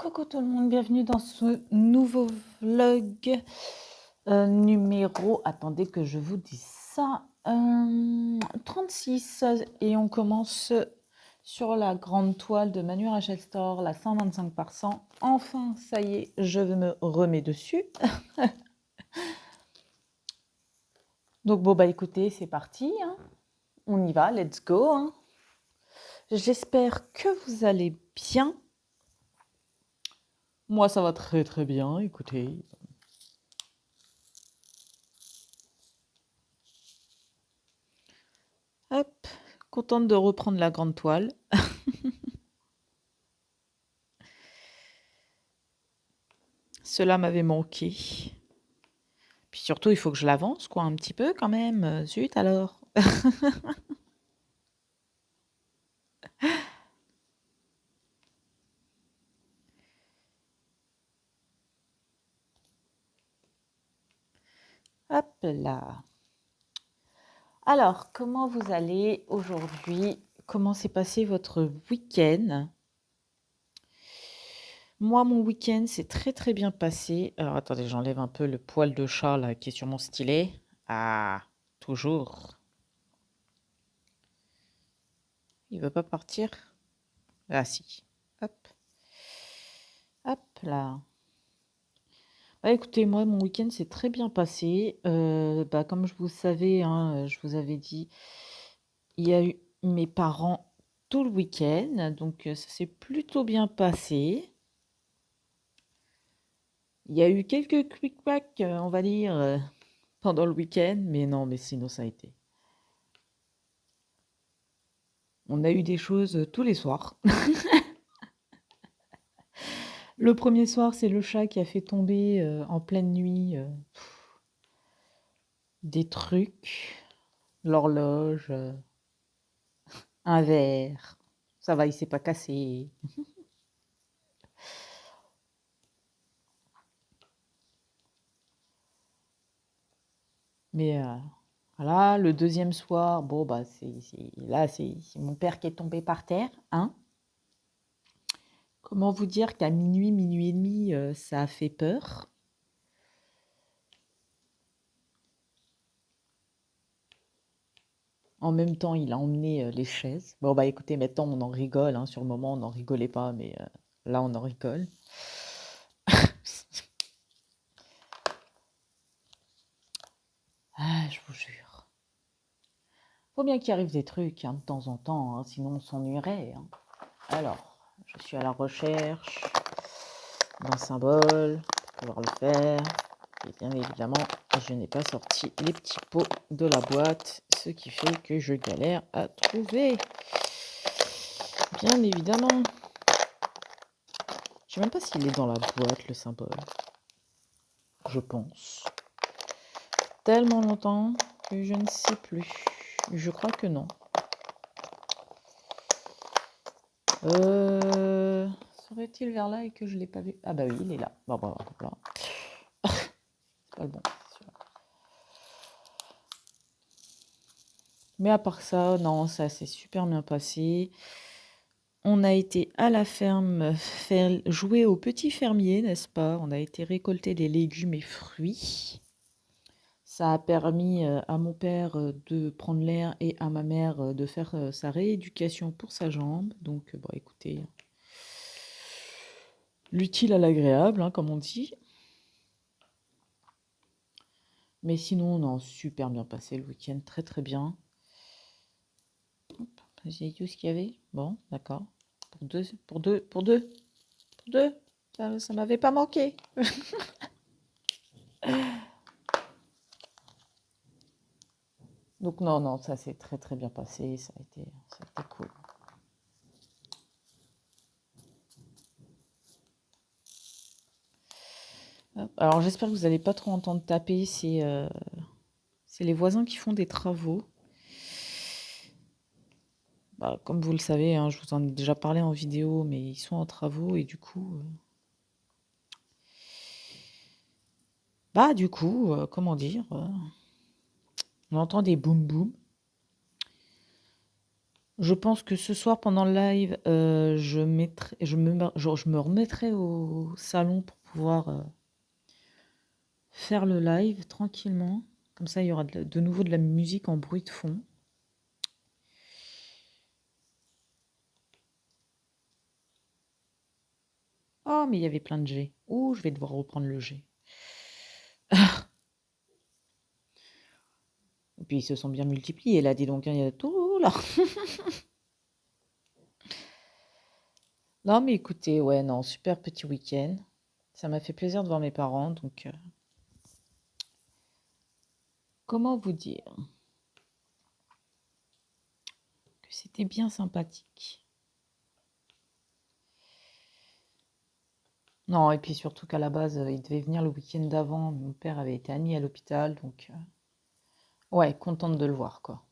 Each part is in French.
Coucou tout le monde, bienvenue dans ce nouveau vlog numéro, attendez que je vous dise ça, 36 et on commence sur la grande toile de Manu Rachel Store, la 125 par 100. Enfin, ça y est, je me remets dessus. Donc bon bah écoutez, c'est parti, hein. On y va, let's go, hein. J'espère que vous allez bien. Moi ça va très très bien, écoutez. Hop, contente de reprendre la grande toile. Cela m'avait manqué. Puis surtout, il faut que je l'avance, quoi, un petit peu quand même. Zut alors. Hop là. Alors, comment vous allez aujourd'hui? Comment s'est passé votre week-end? Moi, mon week-end s'est très très bien passé. Alors, attendez, j'enlève un peu le poil de chat là qui est sur mon stylet. Ah, toujours. Il veut pas partir? Ah si. Hop, hop là. Bah, écoutez, moi, mon week-end s'est très bien passé. Bah, comme je vous savais, hein, je vous avais dit, il y a eu mes parents tout le week-end, donc ça s'est plutôt bien passé. Il y a eu quelques quick-quack, on va dire, pendant le week-end, mais non, mais sinon ça a été. On a eu des choses tous les soirs. Le premier soir, c'est le chat qui a fait tomber en pleine nuit des trucs, l'horloge, un verre. Ça va, il s'est pas cassé. Mais voilà, le deuxième soir, bon, bah, c'est mon père qui est tombé par terre, hein. Comment vous dire qu'à minuit, minuit et demi, ça a fait peur. En même temps, il a emmené les chaises. Bon, bah écoutez, maintenant on en rigole, hein. Sur le moment, on n'en rigolait pas, mais là, on en rigole. Ah, je vous jure. Faut bien qu'il arrive des trucs, hein, de temps en temps, hein, sinon on s'ennuierait, hein. Alors, je suis à la recherche d'un symbole pour pouvoir le faire. Et bien évidemment, je n'ai pas sorti les petits pots de la boîte, ce qui fait que je galère à trouver. Bien évidemment. Je sais même pas s'il est dans la boîte, le symbole. Je pense. Tellement longtemps que je ne sais plus. Je crois que non. Serait-il vers là et que je ne l'ai pas vu? Ah bah oui, il est là. Bon, bah, voilà. C'est pas le bon. Mais à part ça, non, ça s'est super bien passé. On a été à la ferme faire jouer aux petits fermiers, n'est-ce pas? On a été récolter des légumes et fruits. Ça a permis à mon père de prendre l'air et à ma mère de faire sa rééducation pour sa jambe. Donc, bon, écoutez, l'utile à l'agréable, hein, comme on dit. Mais sinon, non, super bien passé le week-end, très très bien. J'ai dit tout ce qu'il y avait. Bon, d'accord. Pour deux, pour deux, pour deux, pour deux. Ça m'avait pas manqué. Donc non, non, ça s'est très très bien passé. Ça a été cool. Hop. Alors j'espère que vous n'allez pas trop entendre taper. C'est les voisins qui font des travaux. Bah, comme vous le savez, hein, je vous en ai déjà parlé en vidéo, mais ils sont en travaux et du coup, comment dire, on entend des boum boum. Je pense que ce soir pendant le live, je me remettrai au salon pour pouvoir, faire le live tranquillement. Comme ça, il y aura de nouveau de la musique en bruit de fond. Oh, mais il y avait plein de G. Ouh, je vais devoir reprendre le G. Et puis ils se sont bien multipliés là, dis donc, hein, il y a tout là. Non, mais écoutez, ouais, non, super petit week-end. Ça m'a fait plaisir de voir mes parents, donc comment vous dire que c'était bien sympathique. Non, et puis surtout qu'à la base, il devait venir le week-end d'avant. Mon père avait été admis à l'hôpital, donc ouais, contente de le voir, quoi.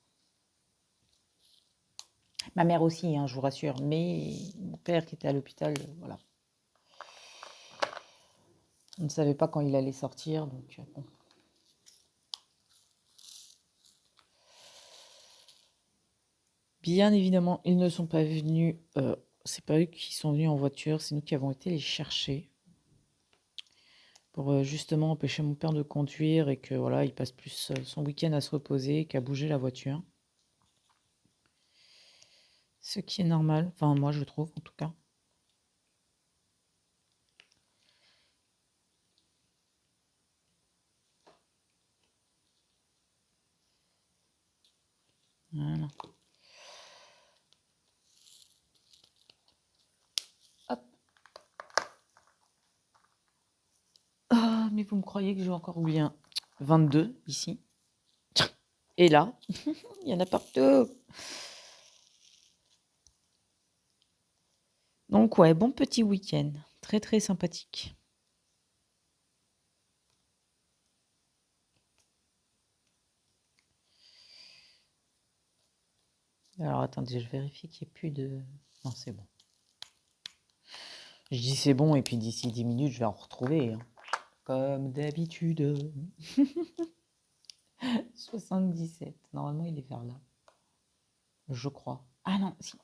Ma mère aussi, hein, je vous rassure, mais mon père qui était à l'hôpital, voilà. On ne savait pas quand il allait sortir, donc bon. Bien évidemment, ils ne sont pas venus. C'est pas eux qui sont venus en voiture, c'est nous qui avons été les chercher pour justement empêcher mon père de conduire et que voilà, il passe plus son week-end à se reposer qu'à bouger la voiture. Ce qui est normal, enfin moi je trouve en tout cas. Voilà. Hop. Ah, mais vous me croyez que j'ai encore oublié un 22 ici. Et là, il y en a partout. Donc ouais, bon petit week-end. Très très sympathique. Alors attendez, je vérifie qu'il n'y ait plus de... Non, c'est bon. Je dis c'est bon et puis d'ici 10 minutes, je vais en retrouver, hein. Comme d'habitude. 77. Normalement, il est vers là. Je crois. Ah non, si.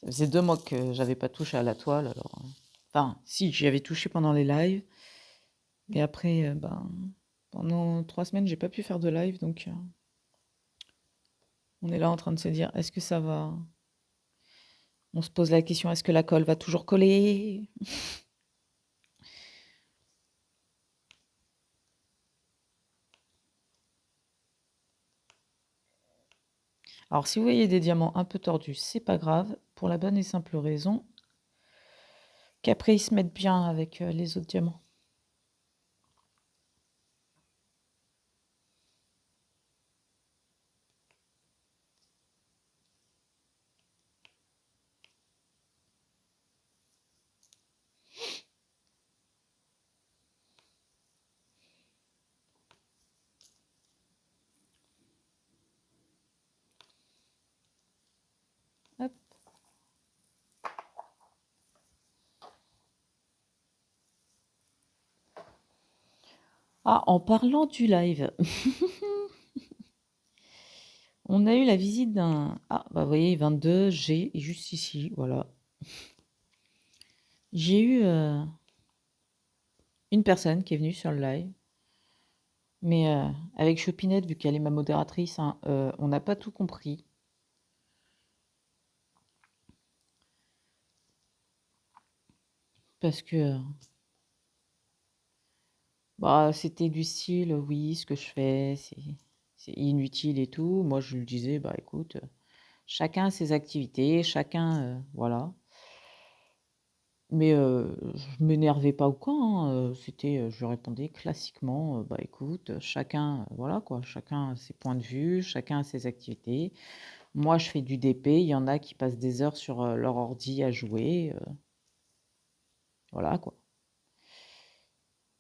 Ça faisait 2 mois que j'avais pas touché à la toile, alors. Enfin, si, j'y avais touché pendant les lives. Mais après, ben, pendant 3 semaines, j'ai pas pu faire de live, donc on est là en train de se dire, est-ce que ça va? On se pose la question, est-ce que la colle va toujours coller? Alors, si vous voyez des diamants un peu tordus, c'est pas grave, pour la bonne et simple raison qu'après ils se mettent bien avec les autres diamants. Hop. Ah, en parlant du live, on a eu la visite d'un... Ah, bah vous voyez, 22, G, juste ici, voilà. J'ai eu une personne qui est venue sur le live, mais avec Chopinette, vu qu'elle est ma modératrice, hein, on n'a pas tout compris. Parce que bah, c'était du style, oui, ce que je fais, c'est inutile et tout. Moi, je lui disais, bah écoute, chacun a ses activités, chacun, voilà. Mais je m'énervais pas ou quoi, hein, c'était, je lui répondais classiquement, bah écoute, chacun, voilà quoi, chacun a ses points de vue, chacun a ses activités. Moi, je fais du DP, il y en a qui passent des heures sur leur ordi à jouer, voilà quoi.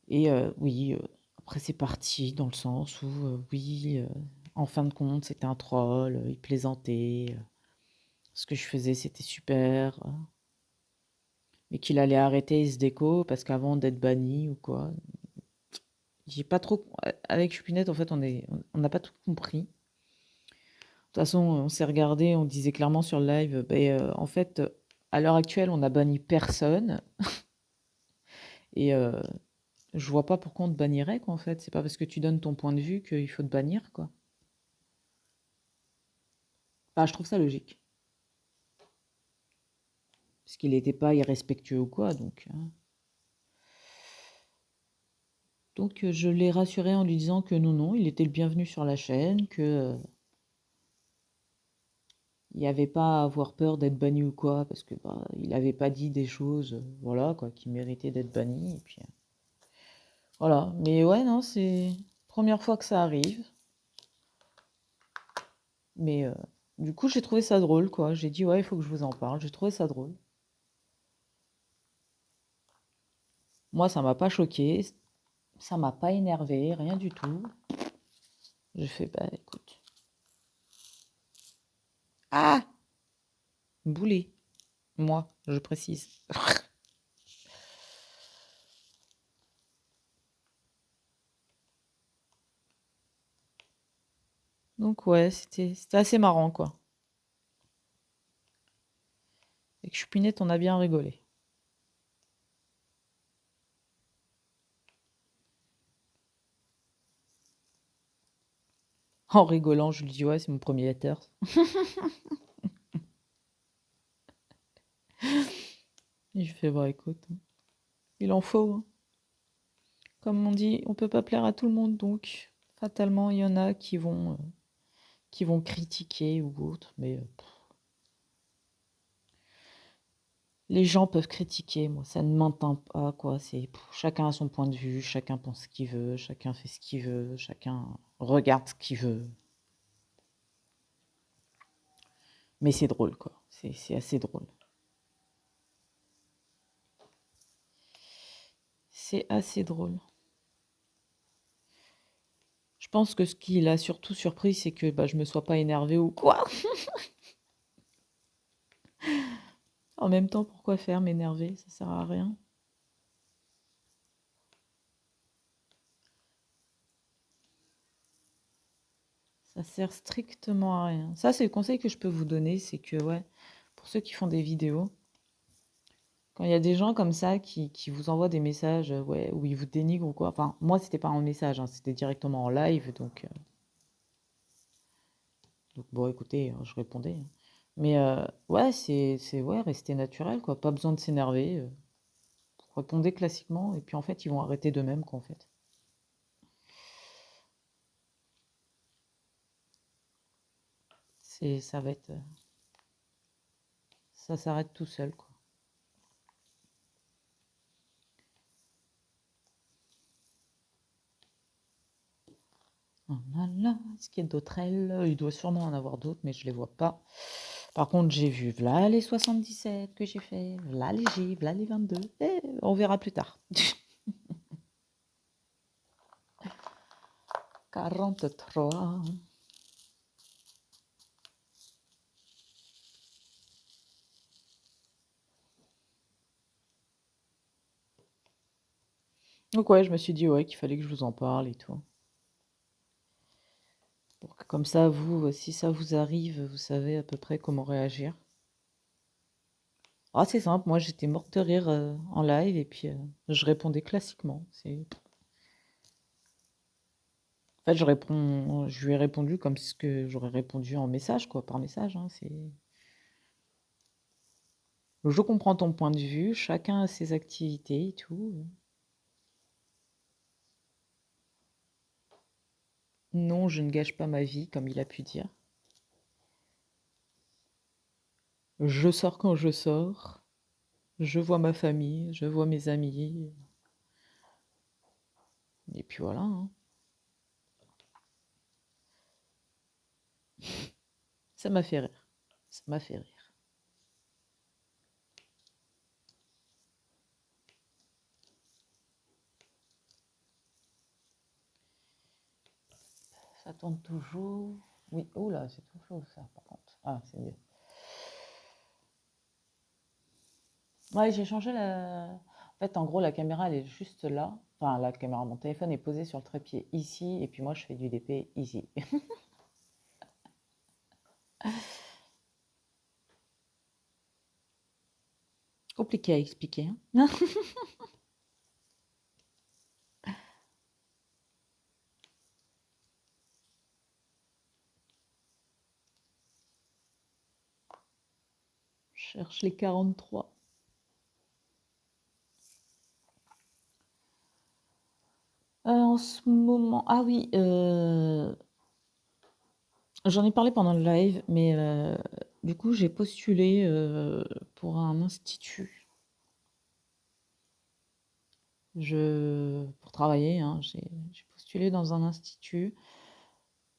Et oui, après c'est parti dans le sens où, oui, en fin de compte, c'était un troll, il plaisantait, ce que je faisais, c'était super, mais qu'il allait arrêter SDECO parce qu'avant d'être banni ou quoi. J'ai pas trop avec Chupinette, en fait, on n'a pas tout compris. toute façon, on s'est regardé, on disait clairement sur le live, en fait, à l'heure actuelle, on n'a banni personne et je vois pas pourquoi on te bannirait, quoi, en fait. C'est pas parce que tu donnes ton point de vue qu'il faut te bannir, quoi. Enfin, je trouve ça logique. Parce qu'il n'était pas irrespectueux ou quoi, donc, hein. Donc, je l'ai rassuré en lui disant que non, non, il était le bienvenu sur la chaîne, que il n'y avait pas à avoir peur d'être banni ou quoi, parce que bah, il n'avait pas dit des choses, voilà, quoi, qui méritaient d'être banni. Et puis, voilà. Mais ouais, non, c'est première fois que ça arrive. Mais du coup, j'ai trouvé ça drôle, quoi. J'ai dit, ouais, il faut que je vous en parle. J'ai trouvé ça drôle. Moi, ça m'a pas choqué, ça m'a pas énervé, rien du tout. J'ai fait, bah écoute. Ah! Boulet. Moi, je précise. Donc ouais, c'était assez marrant, quoi. Et que Choupinette, on a bien rigolé. En rigolant, je lui dis, ouais, c'est mon premier hater. Et je fais, bah écoute, il en faut, hein. Comme on dit, on peut pas plaire à tout le monde, donc fatalement, il y en a qui vont critiquer ou autre, mais les gens peuvent critiquer, moi, ça ne m'entend pas, quoi. Chacun a son point de vue, chacun pense ce qu'il veut, chacun fait ce qu'il veut, chacun regarde ce qu'il veut. Mais c'est drôle, quoi. C'est assez drôle. C'est assez drôle. Je pense que ce qui l'a surtout surpris, c'est que bah, je me sois pas énervée ou quoi. En même temps, pourquoi faire m'énerver? Ça sert à rien. Ça sert strictement à rien. Ça, c'est le conseil que je peux vous donner, c'est que, ouais, pour ceux qui font des vidéos, quand il y a des gens comme ça qui vous envoient des messages, ouais, où ils vous dénigrent ou quoi, enfin, moi, c'était pas en message, hein, c'était directement en live, donc bon, écoutez, je répondais, hein. Mais ouais, ouais, rester naturel, quoi, pas besoin de s'énerver, répondez classiquement, et puis en fait, ils vont arrêter d'eux-mêmes, quoi, en fait. Ça va être, ça s'arrête tout seul, quoi. Oh là là, est-ce qu'il y a d'autres ailes? Il doit sûrement en avoir d'autres, mais je les vois pas. Par contre, j'ai vu v'là les 77 que j'ai fait, v'là les J, v'là les 22. Et on verra plus tard. 43. Donc ouais, je me suis dit ouais, qu'il fallait que je vous en parle et tout. Pour que comme ça, vous, si ça vous arrive, vous savez à peu près comment réagir. Ah, c'est simple, moi j'étais morte de rire en live et puis je répondais classiquement. En fait, je lui ai répondu comme ce que j'aurais répondu en message, quoi, par message, hein. Je comprends ton point de vue, chacun a ses activités et tout. Non, je ne gâche pas ma vie, comme il a pu dire. Je sors quand je sors, je vois ma famille, je vois mes amis, et puis voilà, hein. Ça m'a fait rire. Ça m'a fait rire. Ça tourne toujours. Oui, oh là, c'est tout chaud ça, par contre. Ah, c'est mieux. Ouais, j'ai changé la. En fait, en gros, la caméra, elle est juste là. Enfin, la caméra, mon téléphone est posé sur le trépied ici, et puis moi, je fais du DP ici. Compliqué à expliquer, hein. Je cherche les 43. En ce moment, ah oui, j'en ai parlé pendant le live, mais du coup, j'ai postulé pour un institut. Pour travailler, hein, j'ai postulé dans un institut.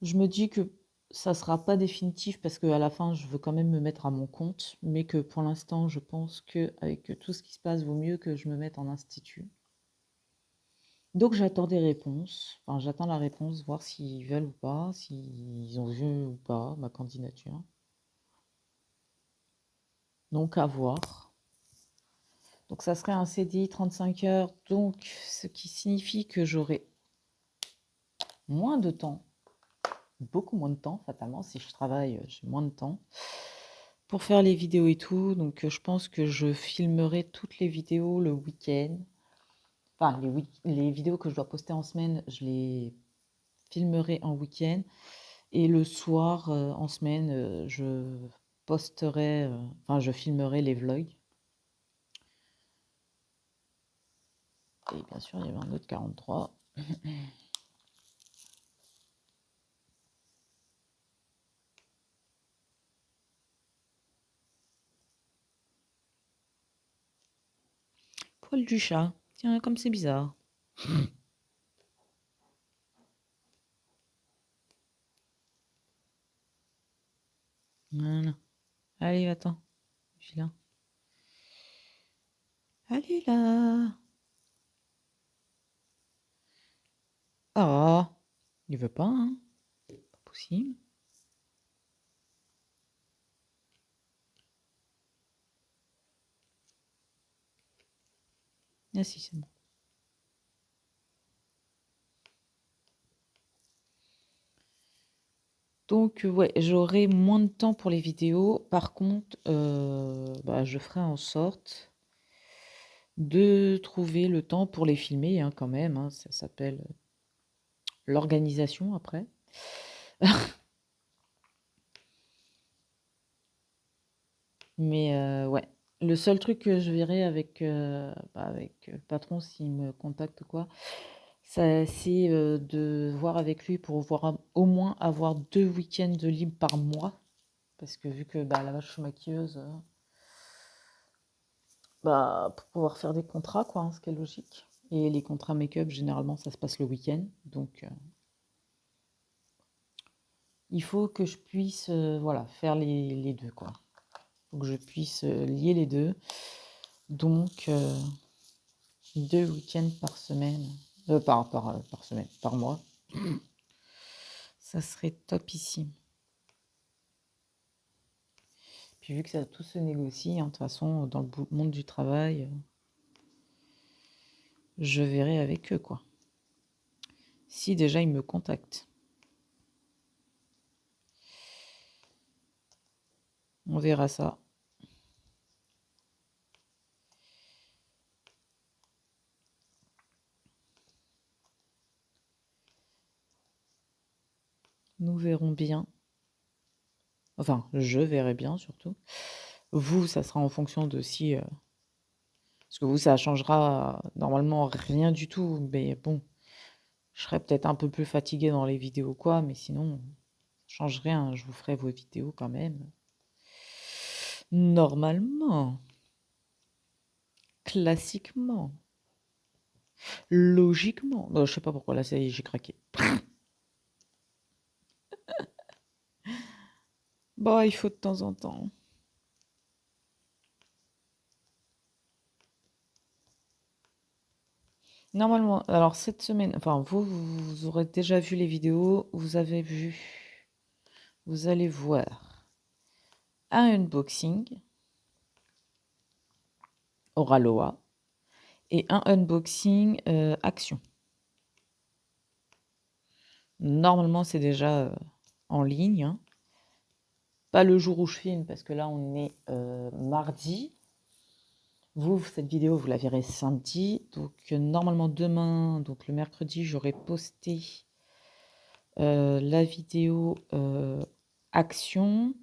Je me dis que ça sera pas définitif parce qu'à la fin, je veux quand même me mettre à mon compte, mais que pour l'instant, je pense que avec tout ce qui se passe, vaut mieux que je me mette en institut. Donc j'attends des réponses. Enfin, j'attends la réponse, voir s'ils veulent ou pas, s'ils ont vu ou pas ma candidature. Donc à voir. Donc ça serait un CDI 35 heures, donc ce qui signifie que j'aurai moins de temps, beaucoup moins de temps fatalement. Si je travaille, j'ai moins de temps pour faire les vidéos et tout. Donc je pense que je filmerai toutes les vidéos le week-end. Enfin, les vidéos que je dois poster en semaine, je les filmerai en week-end. Et le soir, en semaine, je posterai, enfin je filmerai les vlogs. Et bien sûr, il y avait un autre 43. Poil du chat. Tiens, comme c'est bizarre. Voilà. Allez, va-t'en. Vilain. Allez là. Ah, il veut pas, hein. Pas possible. Ah si, c'est bon. Donc, ouais, j'aurai moins de temps pour les vidéos. Par contre, bah, je ferai en sorte de trouver le temps pour les filmer, hein, quand même, hein. Ça s'appelle l'organisation après. Mais ouais, le seul truc que je verrai avec le patron s'il me contacte ou quoi, c'est de voir avec lui pour voir au moins avoir 2 week-ends de libre par mois. Parce que vu que bah, là-bas je suis maquilleuse, bah, pour pouvoir faire des contrats, quoi, hein, ce qui est logique. Et les contrats make-up, généralement, ça se passe le week-end. Donc, il faut que je puisse voilà, faire les deux, quoi. Il faut que je puisse lier les deux. Donc, 2 week-ends par semaine, par semaine, par mois, ça serait topissime. Puis vu que ça tout se négocie, hein, de toute façon, dans le monde du travail, je verrai avec eux, quoi. Si déjà ils me contactent. On verra ça. Nous verrons bien. Enfin, je verrai bien surtout. Vous, ça sera en fonction de si... parce que vous, ça changera normalement rien du tout. Mais bon, je serai peut-être un peu plus fatiguée dans les vidéos, quoi. Mais sinon, ça change rien. Je vous ferai vos vidéos quand même. Normalement. Classiquement. Logiquement. Je sais pas pourquoi, là, ça y est, j'ai craqué. Bon, il faut de temps en temps. Normalement, alors cette semaine, enfin, vous aurez déjà vu les vidéos, vous allez voir un unboxing Oraloa et un unboxing Action. Normalement, c'est déjà en ligne, hein. Pas le jour où je filme, parce que là, on est mardi. Vous, cette vidéo, vous la verrez samedi. Donc, normalement, demain, donc le mercredi, j'aurai posté la vidéo action.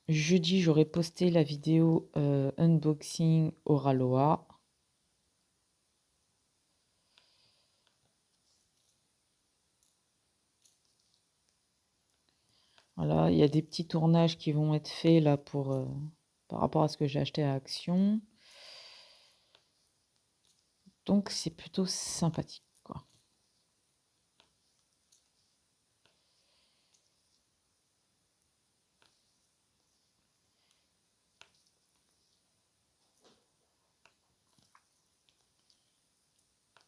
Jeudi, j'aurai posté la vidéo unboxing Oraloa. Voilà, il y a des petits tournages qui vont être faits là pour par rapport à ce que j'ai acheté à Action. Donc c'est plutôt sympathique, quoi.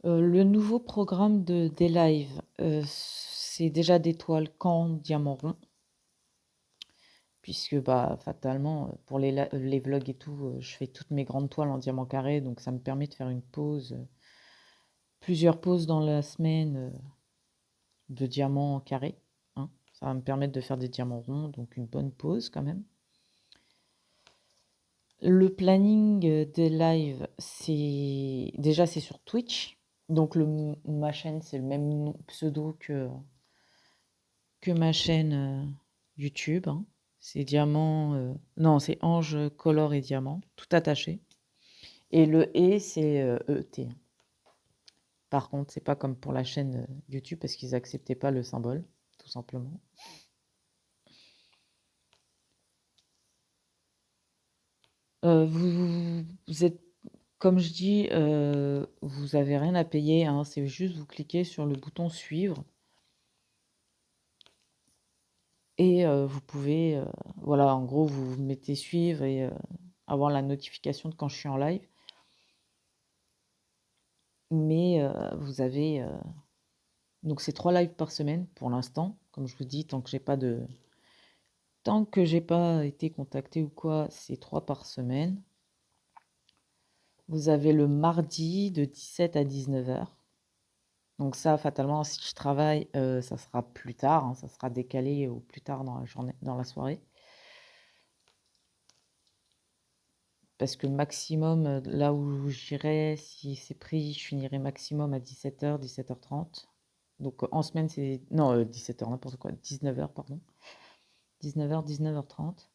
Le nouveau programme des lives, c'est déjà des toiles qu'en diamant rond, puisque bah fatalement pour les vlogs et tout, je fais toutes mes grandes toiles en diamant carré, donc ça me permet de faire une pause, plusieurs pauses dans la semaine de diamants carrés, hein. Ça va me permettre de faire des diamants ronds, donc une bonne pause quand même. Le planning des lives, c'est sur Twitch. Donc ma chaîne, c'est le même pseudo que ma chaîne YouTube, hein. C'est Diamant. Non, c'est Ange Color et Diamant, tout attaché. Et le c'est ET. Par contre, c'est pas comme pour la chaîne YouTube parce qu'ils acceptaient pas le symbole, tout simplement. Vous êtes, comme je dis, vous avez rien à payer, hein, c'est juste vous cliquez sur le bouton suivre et vous pouvez, voilà, en gros, vous mettez suivre et avoir la notification de quand je suis en live. Mais vous avez, donc c'est 3 lives par semaine pour l'instant, comme je vous dis, tant que j'ai pas été contacté ou quoi, c'est 3 par semaine. Vous avez le mardi de 17 à 19h. Donc ça, fatalement, si je travaille, ça sera plus tard, hein, ça sera décalé au plus tard dans la journée, dans la soirée. Parce que maximum, là où j'irai, si c'est pris, je finirai maximum à 17h, 17h30. Donc en semaine, c'est... Non, 17h, n'importe quoi, 19h, pardon. 19h, 19h30.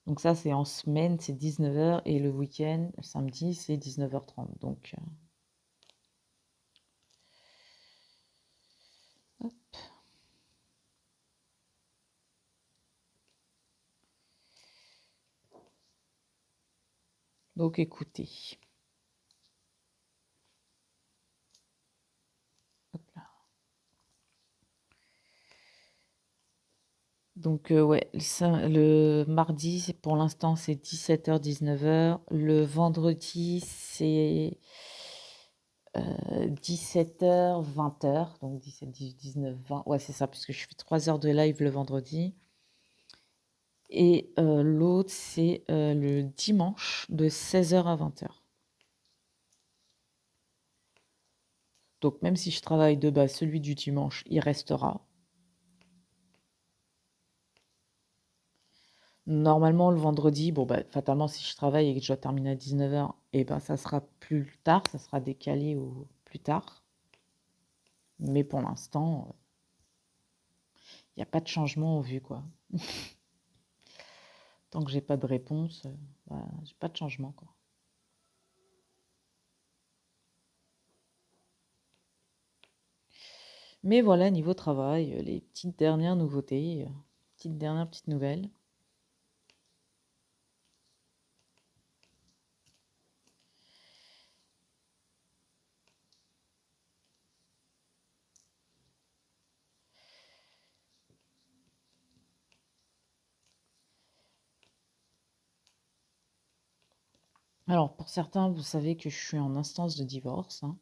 Donc ça, c'est en semaine, c'est 19h, et le week-end, samedi, c'est 19h30. Hop. Donc écoutez. Hop là. Donc ouais, le mardi, pour l'instant, c'est 17h, 19h. Le vendredi, c'est 17h, 20h. Donc 17, 18, 19, 20. Ouais, c'est ça, puisque je fais 3 heures de live le vendredi. Et l'autre, c'est le dimanche de 16h à 20h. Donc même si je travaille de base, celui du dimanche, il restera. Normalement, le vendredi, bon, bah, fatalement, si je travaille et que je dois terminer à 19h, et ben, ça sera plus tard, ça sera décalé au plus tard. Mais pour l'instant, il n'y a pas de changement au vu, quoi. Tant que j'ai pas de réponse, bah, j'ai pas de changement, quoi. Mais voilà, niveau travail, les petites dernières nouveautés, petites nouvelles. Alors, pour certains, vous savez que je suis en instance de divorce, hein.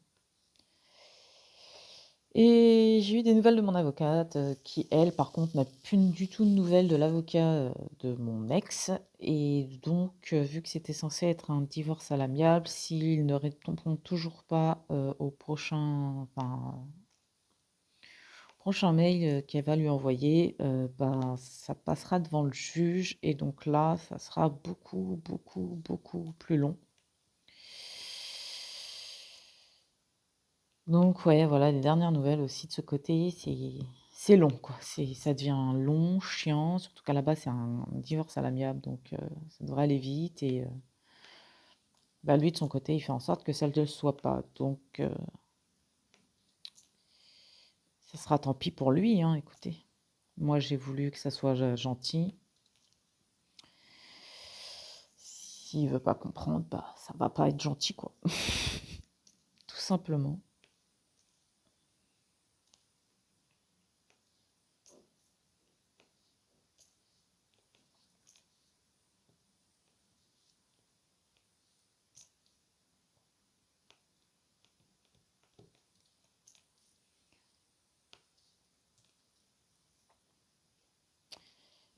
Et j'ai eu des nouvelles de mon avocate qui, elle, par contre, n'a plus du tout de nouvelles de l'avocat de mon ex. Et donc, vu que c'était censé être un divorce à l'amiable, s'ils ne répondront toujours pas au prochain prochain mail, qu'elle va lui envoyer, ben, ça passera devant le juge et donc là, ça sera beaucoup, beaucoup, beaucoup plus long. Donc ouais, voilà, les dernières nouvelles aussi de ce côté, c'est long, quoi. Ça devient long, chiant, surtout qu'à la base, c'est un divorce à l'amiable, donc ça devrait aller vite et bah, lui, de son côté, il fait en sorte que ça ne le soit pas. Donc ça sera tant pis pour lui, hein, écoutez. Moi, j'ai voulu que ça soit gentil. S'il veut pas comprendre, bah, ça va pas être gentil, quoi. Tout simplement.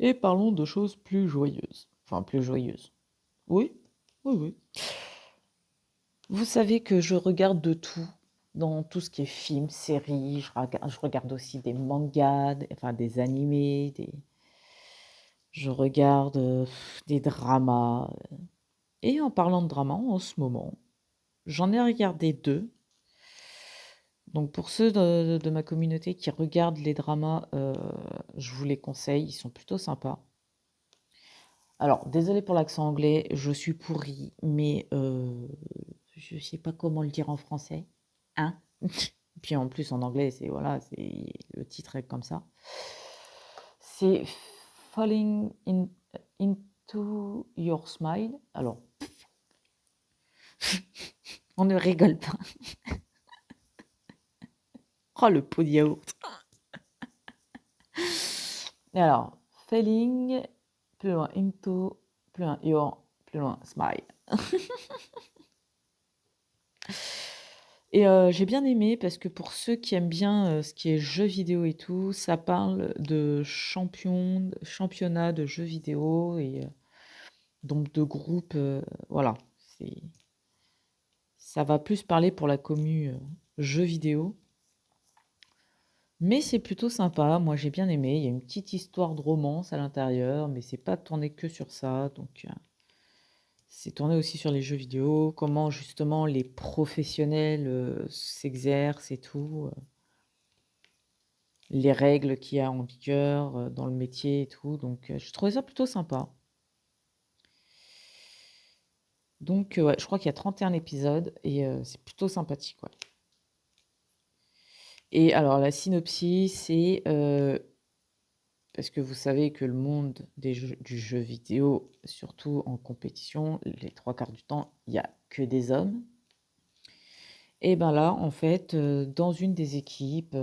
Et parlons de choses plus joyeuses. Enfin, plus joyeuses. Oui, oui, oui. Vous savez que je regarde de tout, dans tout ce qui est films, séries, je regarde aussi des mangas, enfin des animés, je regarde des dramas. Et en parlant de dramas, en ce moment, j'en ai regardé deux. Donc pour ceux de ma communauté qui regardent les dramas, je vous les conseille, ils sont plutôt sympas. Alors, désolé pour l'accent anglais, je suis pourrie, mais je sais pas comment le dire en français. Hein? Puis en plus en anglais, c'est voilà, c'est le titre est comme ça. C'est Falling into Your Smile. Alors, on ne rigole pas. Oh le pot de yaourt. Et alors, Falling, plus loin into, plus loin your, plus loin smile. Et j'ai bien aimé parce que pour ceux qui aiment bien ce qui est jeux vidéo et tout, ça parle de championnat de jeux vidéo et donc de groupe, voilà. C'est, ça va plus parler pour la commu jeux vidéo. Mais c'est plutôt sympa, moi j'ai bien aimé. Il y a une petite histoire de romance à l'intérieur, mais c'est pas tourné que sur ça. Donc c'est tourné aussi sur les jeux vidéo, comment justement les professionnels s'exercent et tout. Les règles qu'il y a en vigueur dans le métier et tout. Donc, je trouvais ça plutôt sympa. Donc, ouais, je crois qu'il y a 31 épisodes et c'est plutôt sympathique, ouais. Et alors, la synopsis, c'est parce que vous savez que le monde du jeu vidéo, surtout en compétition, les trois quarts du temps, il n'y a que des hommes. Et ben là, en fait, dans une des équipes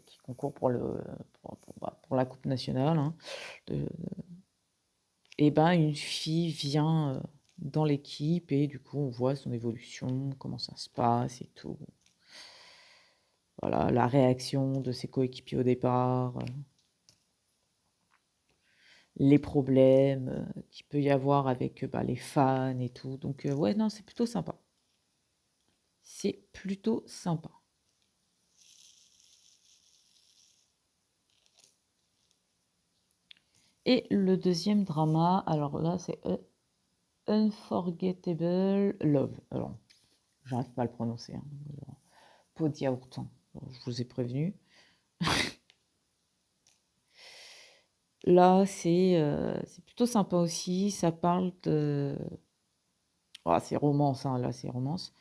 qui concourt pour la Coupe nationale, hein, de, et ben, une fille vient, dans l'équipe et du coup, on voit son évolution, comment ça se passe et tout. Voilà, la réaction de ses coéquipiers au départ, les problèmes, qu'il peut y avoir avec, bah, les fans et tout. Donc, ouais, non, c'est plutôt sympa. C'est plutôt sympa. Et le deuxième drama, alors là, c'est Unforgettable Love. Alors, j'arrive pas à le prononcer, hein. Pot de yaourt, hein. Je vous ai prévenu. Là, c'est plutôt sympa aussi. Ça parle de. Ah, c'est romance, hein, là, c'est romance.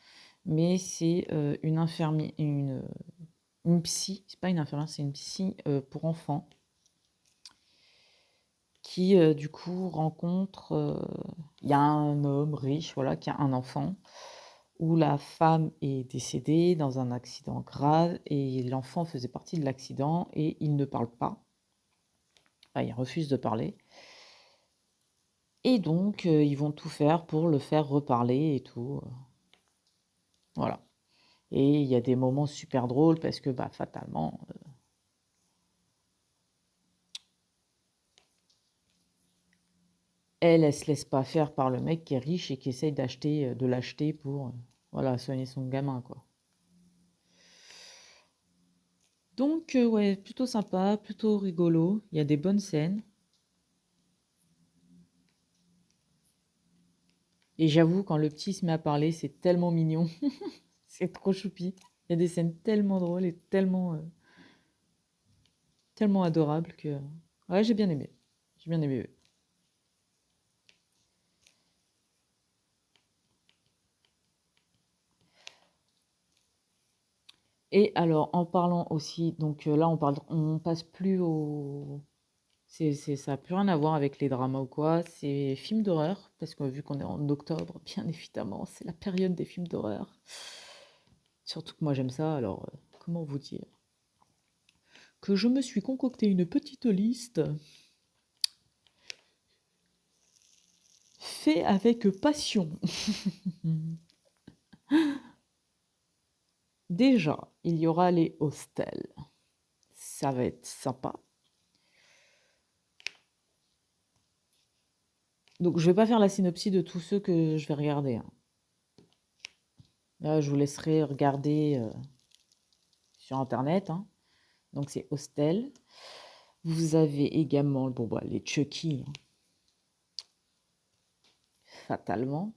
Mais c'est une psy, c'est pas une infirmière, c'est une psy pour enfants qui, du coup, rencontre. Il y a un homme riche, voilà, qui a un enfant, où la femme est décédée dans un accident grave et l'enfant faisait partie de l'accident et il ne parle pas. Enfin, il refuse de parler. Et donc, ils vont tout faire pour le faire reparler et tout. Voilà. Et il y a des moments super drôles parce que, bah, fatalement, elle se laisse pas faire par le mec qui est riche et qui essaye de l'acheter pour, voilà, soigner son gamin, quoi. Donc, ouais, plutôt sympa, plutôt rigolo. Il y a des bonnes scènes. Et j'avoue, quand le petit se met à parler, c'est tellement mignon. C'est trop choupi. Il y a des scènes tellement drôles et tellement adorables que... Ouais, j'ai bien aimé. J'ai bien aimé. Et alors, en parlant aussi, donc là, on passe plus au... ça n'a plus rien à voir avec les dramas ou quoi. C'est films d'horreur, parce que vu qu'on est en octobre, bien évidemment, c'est la période des films d'horreur. Surtout que moi, j'aime ça, alors comment vous dire? Que je me suis concocté une petite liste fait avec passion. Déjà, il y aura les hostels. Ça va être sympa. Donc, je vais pas faire la synopsis de tous ceux que je vais regarder, hein. Là, je vous laisserai regarder sur Internet, hein. Donc, c'est Hostel. Vous avez également bon, bah, les Chucky, hein, fatalement.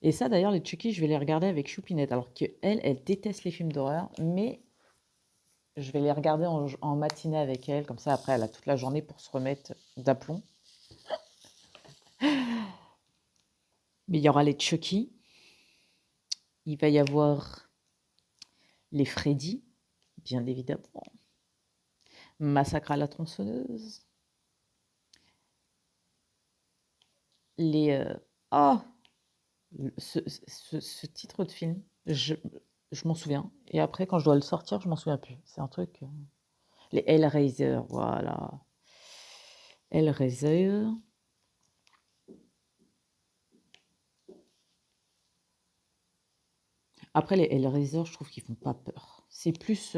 Et ça, d'ailleurs, les Chucky, je vais les regarder avec Choupinette. Alors qu'elle, elle déteste les films d'horreur, mais je vais les regarder en matinée avec elle. Comme ça, après, elle a toute la journée pour se remettre d'aplomb. Mais il y aura les Chucky. Il va y avoir les Freddy, bien évidemment. Massacre à la tronçonneuse. Les... Oh, ce titre de film, je m'en souviens. Et après, quand je dois le sortir, je m'en souviens plus. C'est un truc... Les Hellraiser, voilà. Hellraiser. Après, les Hellraiser, je trouve qu'ils font pas peur. C'est plus...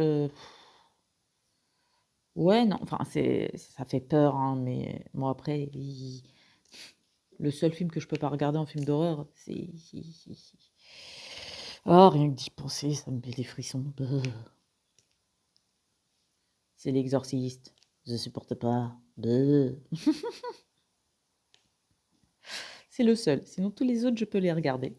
Ouais, non, enfin, ça fait peur, hein, mais moi, après, le seul film que je peux pas regarder en film d'horreur, c'est... Ah, rien que d'y penser, ça me met des frissons. Brrr. C'est l'exorciste. Je supporte pas. Brrr. C'est le seul. Sinon, tous les autres, je peux les regarder.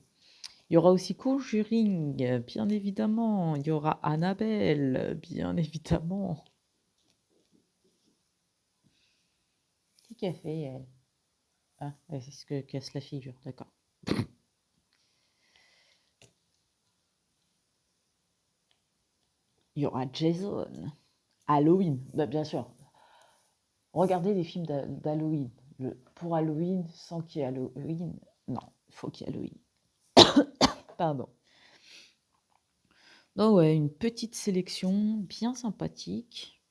Il y aura aussi Conjuring, bien évidemment. Il y aura Annabelle, bien évidemment. Qui a fait, elle? Ah, c'est ce que casse la figure, d'accord. Il y aura Jason. Halloween, bah, bien sûr. Regardez les films d'Halloween. Pour Halloween, sans qu'il y ait Halloween, non, il faut qu'il y ait Halloween. Pardon. Donc ouais, une petite sélection bien sympathique.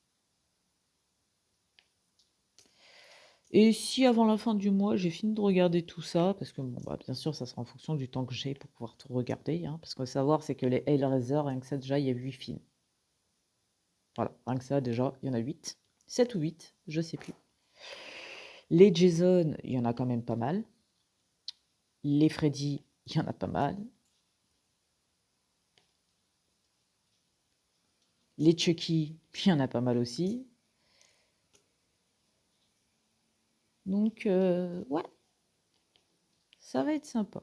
Et si avant la fin du mois, j'ai fini de regarder tout ça, parce que bon, bah, bien sûr, ça sera en fonction du temps que j'ai pour pouvoir tout regarder, hein, parce qu'il faut savoir, c'est que les Hellraiser, rien que ça, déjà, il y a 8 films. Voilà, rien que ça, déjà, il y en a 8. 7 ou 8, je sais plus. Les Jason, il y en a quand même pas mal. Les Freddy, il y en a pas mal. Les Chucky, il y en a pas mal aussi. Donc, ouais, ça va être sympa.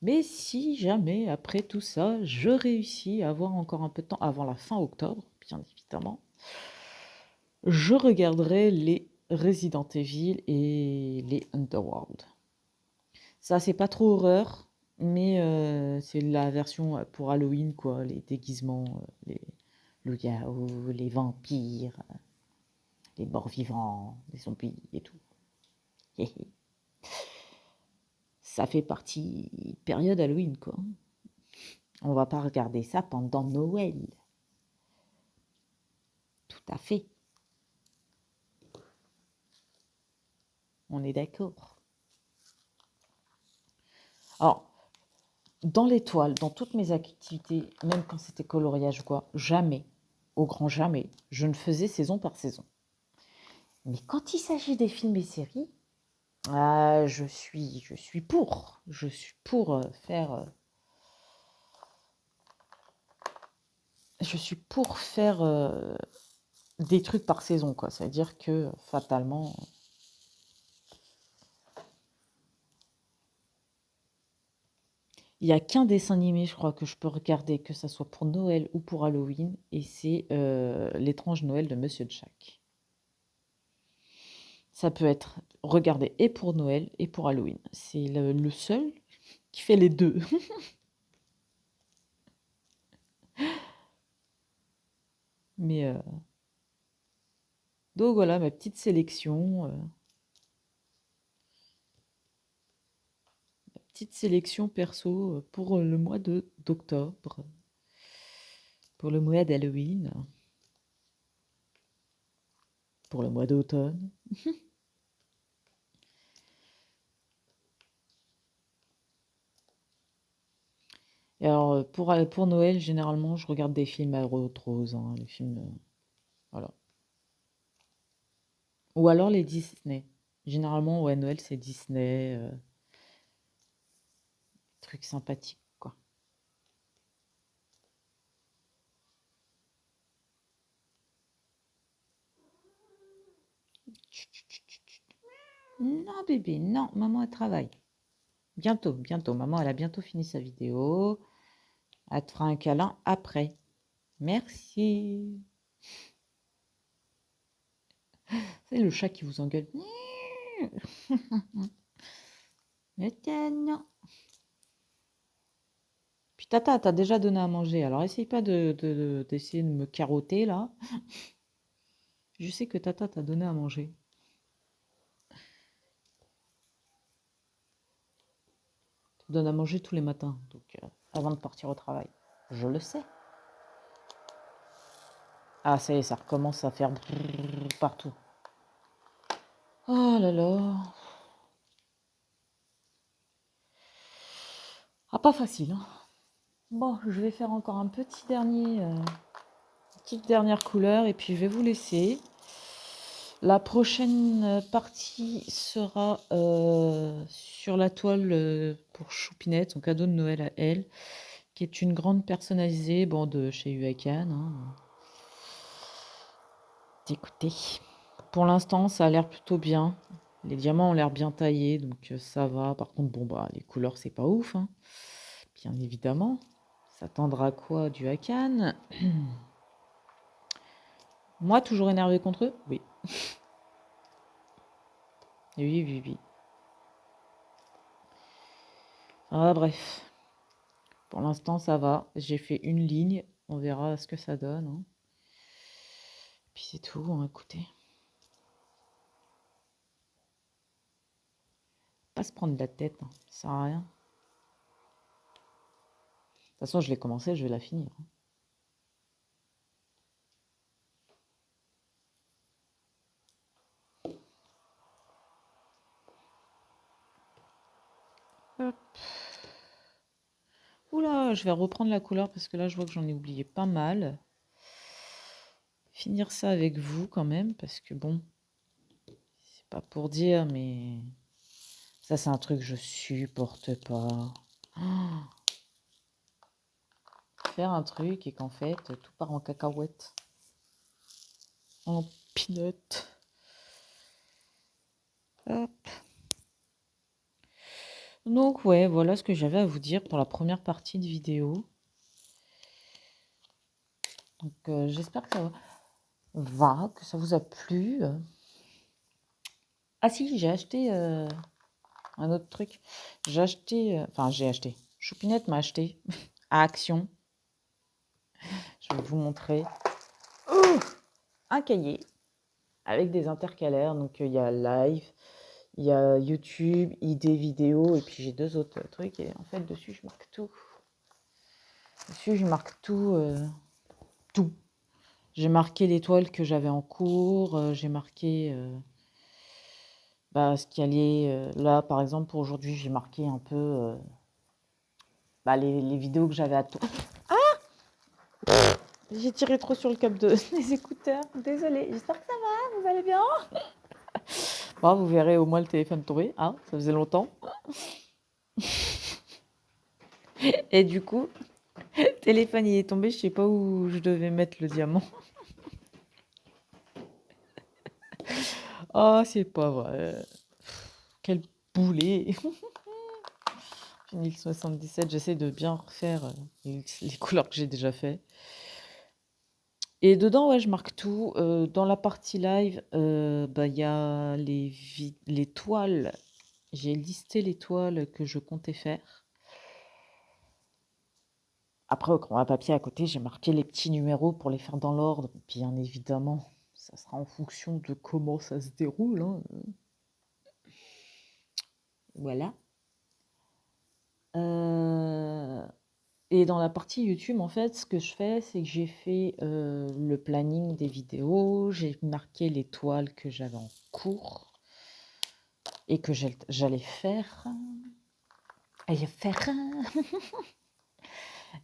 Mais si jamais, après tout ça, je réussis à avoir encore un peu de temps avant la fin octobre, bien évidemment, je regarderai les Resident Evil et les Underworld. Ça, c'est pas trop horreur, mais c'est la version pour Halloween, quoi, les déguisements, les loups-garous, les vampires, les morts-vivants, les zombies et tout. Ça fait partie période Halloween, quoi. On va pas regarder ça pendant Noël. Tout à fait. On est d'accord. Alors, dans l'étoile, dans toutes mes activités, même quand c'était coloriage ou quoi, jamais, au grand jamais, je ne faisais saison par saison. Mais quand il s'agit des films et séries, je suis pour. Je suis pour faire je suis pour faire des trucs par saison, quoi. C'est-à-dire que fatalement, il n'y a qu'un dessin animé, je crois, que je peux regarder, que ça soit pour Noël ou pour Halloween, et c'est L'étrange Noël de Monsieur Jack. Ça peut être regardé et pour Noël et pour Halloween. C'est le seul qui fait les deux. Mais donc voilà ma petite sélection. Petite sélection perso pour le mois d'octobre, pour le mois d'Halloween, pour le mois d'automne. Et alors, pour Noël, généralement, je regarde des films à rose, hein, les films, voilà. Ou alors les Disney. Généralement, ouais, Noël, c'est Disney, trucs sympathiques, quoi. Chut, chut, chut, chut, chut. Non, bébé, non, maman, elle travaille. Bientôt, bientôt. Maman, elle a bientôt fini sa vidéo. Elle te fera un câlin après. Merci. C'est le chat qui vous engueule. Non. Puis Tata, t'as déjà donné à manger, alors essaye pas d'essayer de me carotter là. Je sais que Tata t'a donné à manger. Tu donnes à manger tous les matins, donc avant de partir au travail. Je le sais. Ah, ça y est, ça recommence à faire brrr partout. Oh là là. Ah, pas facile, hein. Bon, je vais faire encore un petit dernier, petite dernière couleur et puis je vais vous laisser. La prochaine partie sera sur la toile pour Choupinette, son cadeau de Noël à elle, qui est une grande personnalisée, bon, de chez Huacan. Hein. Écoutez, pour l'instant, ça a l'air plutôt bien. Les diamants ont l'air bien taillés, donc ça va. Par contre, bon, bah, les couleurs, c'est pas ouf, hein. Bien évidemment. S'attendre à quoi du Huacan? Moi, toujours énervé contre eux? Oui. Oui, oui, oui. Ah, bref. Pour l'instant, ça va. J'ai fait une ligne. On verra ce que ça donne. Hein. Puis c'est tout, hein, écoutez. Pas se prendre la tête, hein. Ça sert à rien. De toute façon, je l'ai commencé, je vais la finir. Hop. Oula, je vais reprendre la couleur parce que là, je vois que j'en ai oublié pas mal. Finir ça avec vous quand même, parce que bon, c'est pas pour dire, mais ça, c'est un truc que je supporte pas. Oh. Faire un truc et qu'en fait, tout part en cacahuète. En peanut. Hop. Donc ouais, voilà ce que j'avais à vous dire pour la première partie de vidéo. Donc j'espère que ça va, que ça vous a plu. Ah si, j'ai acheté un autre truc. J'ai acheté, enfin j'ai acheté. Choupinette m'a acheté à Action. Je vais vous montrer un cahier avec des intercalaires. Donc il y a live, il y a YouTube, idées vidéo et puis j'ai deux autres trucs. Et en fait dessus je marque tout. Dessus je marque tout, tout. J'ai marqué l'étoile que j'avais en cours. J'ai marqué bah, ce qui allait là par exemple pour aujourd'hui j'ai marqué un peu bah, les vidéos que j'avais à tout. J'ai tiré trop sur le câble des écouteurs. Désolée, j'espère que ça va, vous allez bien. Bon, vous verrez au moins le téléphone tomber, hein, ça faisait longtemps. Et du coup, téléphone, il est tombé, je sais pas où je devais mettre le diamant. Oh, c'est pas vrai. Quel boulet. Fini le 77, j'essaie de bien refaire les couleurs que j'ai déjà fait. Et dedans, ouais, je marque tout. Dans la partie live, bah, il y a les toiles. J'ai listé les toiles que je comptais faire. Après, au crayon à papier à côté, j'ai marqué les petits numéros pour les faire dans l'ordre. Bien évidemment, ça sera en fonction de comment ça se déroule, hein. Voilà. Euh, Et dans la partie YouTube, en fait, ce que je fais, c'est que j'ai fait le planning des vidéos, j'ai marqué les toiles que j'avais en cours et que j'allais faire. Allez faire.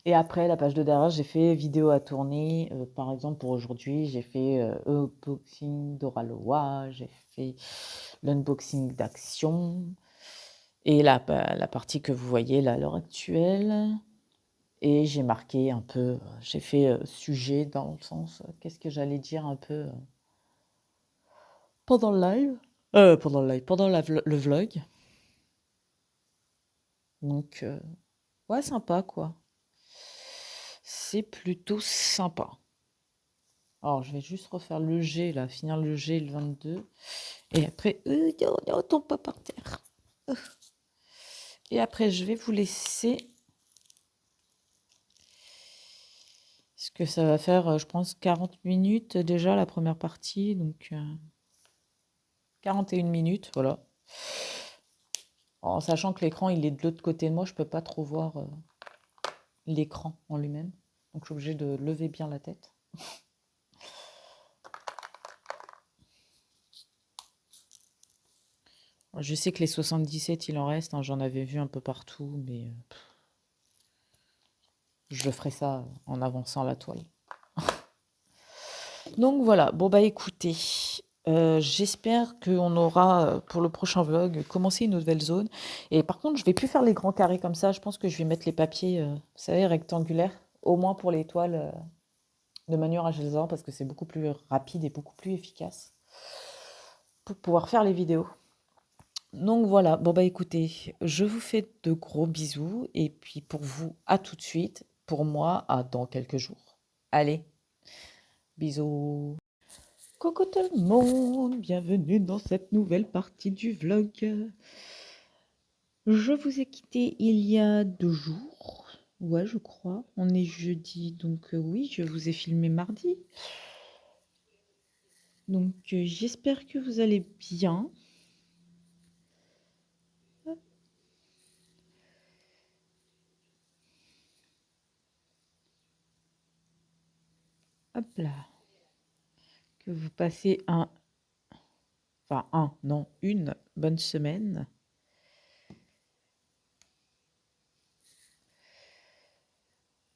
Et après, la page de derrière, j'ai fait vidéo à tourner. Par exemple, pour aujourd'hui, j'ai fait unboxing d'Oraloa, j'ai fait l'unboxing d'Action. Et la partie que vous voyez là à l'heure actuelle. Et j'ai marqué un peu, j'ai fait sujet dans le sens, qu'est-ce que j'allais dire un peu pendant le live. Pendant le live, pendant le vlog. Donc, ouais, sympa quoi. C'est plutôt sympa. Alors, je vais juste refaire le G là, finir le G le 22. Et après, non, non, tombe pas par terre. Et après, je vais vous laisser. Parce que ça va faire, je pense, 40 minutes déjà la première partie. Donc, 41 minutes, voilà. En sachant que l'écran, il est de l'autre côté de moi, je peux pas trop voir l'écran en lui-même. Donc, je suis obligée de lever bien la tête. Je sais que les 77, il en reste, hein, j'en avais vu un peu partout, mais je ferai ça en avançant la toile. Donc voilà, bon bah écoutez, j'espère qu'on aura pour le prochain vlog commencé une nouvelle zone. Et par contre, je vais plus faire les grands carrés comme ça, je pense que je vais mettre les papiers, vous savez, rectangulaires, au moins pour les toiles de manière à Gelzor, parce que c'est beaucoup plus rapide et beaucoup plus efficace pour pouvoir faire les vidéos. Donc voilà, bon bah écoutez, je vous fais de gros bisous et puis pour vous, à tout de suite, pour moi, à dans quelques jours. Allez, bisous. Coucou tout le monde, bienvenue dans cette nouvelle partie du vlog. Je vous ai quitté il y a 2 jours, ouais je crois, on est jeudi, donc oui, je vous ai filmé mardi. Donc j'espère que vous allez bien. Hop là. Que vous passez une bonne semaine.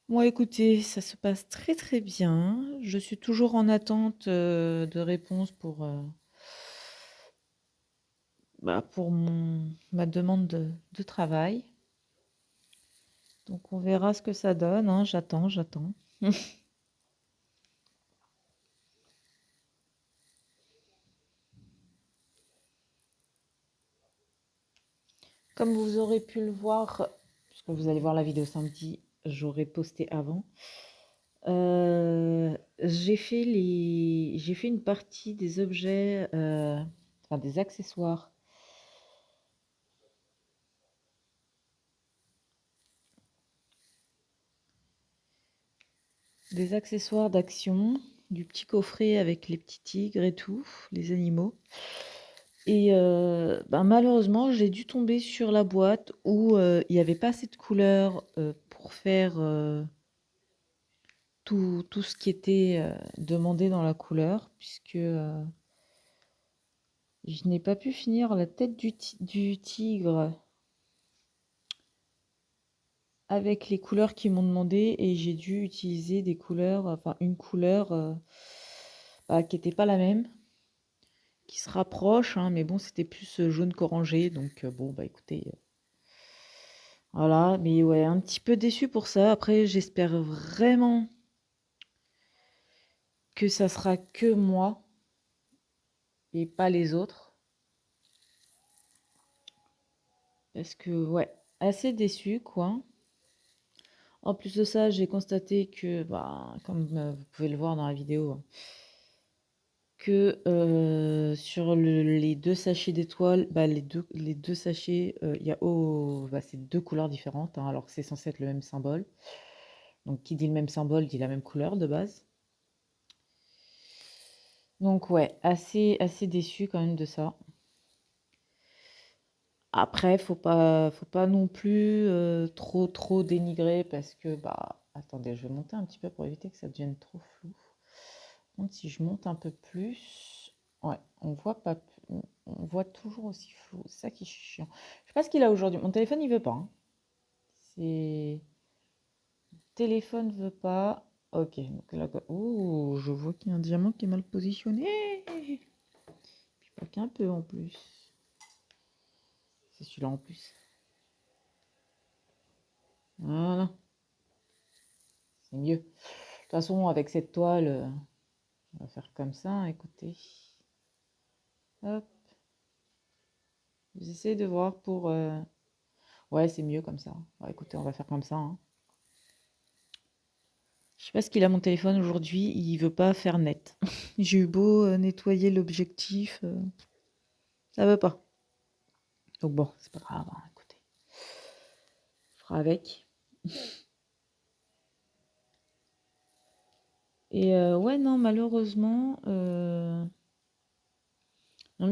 Moi, écoutez, ça se passe très très bien. Je suis toujours en attente de réponse pour ma demande de travail. Donc on verra ce que ça donne, hein. J'attends, j'attends. Comme vous aurez pu le voir, puisque vous allez voir la vidéo samedi, j'aurai posté avant. J'ai fait une partie des objets, enfin des accessoires. Des accessoires d'action, du petit coffret avec les petits tigres et tout, les animaux. Et malheureusement, j'ai dû tomber sur la boîte où il n'y avait pas assez de couleurs pour faire tout ce qui était demandé dans la couleur, puisque je n'ai pas pu finir la tête du tigre avec les couleurs qu'ils m'ont demandé et j'ai dû utiliser des couleurs, enfin une couleur qui n'était pas la même, qui se rapproche, hein, mais bon, c'était plus jaune qu'orangé, donc bon, bah écoutez, Voilà, mais ouais, un petit peu déçue pour ça. Après, j'espère vraiment que ça sera que moi et pas les autres. Parce que, ouais, assez déçue, quoi. En plus de ça, j'ai constaté que, bah, comme vous pouvez le voir dans la vidéo, hein, que sur les deux sachets d'étoiles, bah, les deux sachets, il y a bah, c'est deux couleurs différentes, hein, alors que c'est censé être le même symbole. Donc, qui dit le même symbole dit la même couleur de base. Donc, ouais, assez déçu quand même de ça. Après, faut pas non plus trop dénigrer parce que, bah, attendez, je vais monter un petit peu pour éviter que ça devienne trop flou. Par contre, si je monte un peu plus, ouais, on voit pas, on voit toujours aussi flou. C'est ça qui est chiant. Je sais pas ce qu'il a aujourd'hui. Mon téléphone, il veut pas, hein. C'est téléphone veut pas. Ok, donc là, oh, je vois qu'il y a un diamant qui est mal positionné. Puis pas qu'un peu en plus. C'est celui-là en plus. Voilà, c'est mieux. De toute façon, avec cette toile, on va faire comme ça, hein, écoutez. Hop, j'essaie de voir pour... Ouais, c'est mieux comme ça. Bon, écoutez, on va faire comme ça, hein. Je sais pas ce qu'il a mon téléphone aujourd'hui, il veut pas faire net. J'ai eu beau nettoyer l'objectif, ça veut pas. Donc bon, c'est pas grave, hein, écoutez, on fera avec. Et ouais, non, malheureusement, un